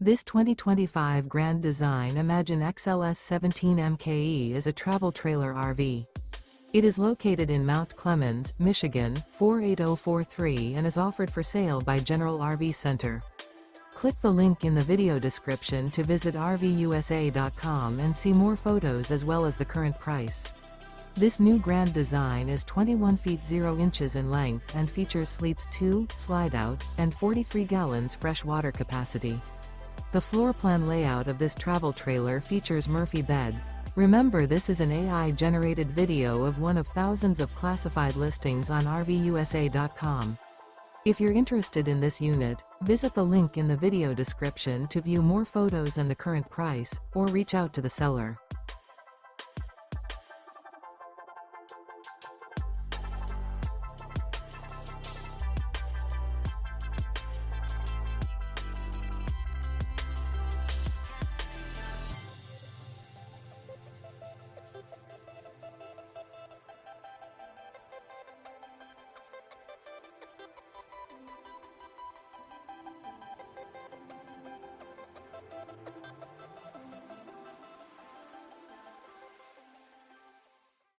This 2025 Grand Design Imagine XLS 17 MKE is a travel trailer RV. It is located in Mount Clemens, Michigan, 48043 and is offered for sale by General RV Center. Click the link in the video description to visit RVUSA.com and see more photos as well as the current price. This new Grand Design is 21 feet 0 inches in length and features sleeps 2, Slideout, and 43 gallons fresh water capacity. The floor plan layout of this travel trailer features Murphy bed. Remember, this is an AI-generated video of one of thousands of classified listings on RVUSA.com. If you're interested in this unit, visit the link in the video description to view more photos and the current price, or reach out to the seller.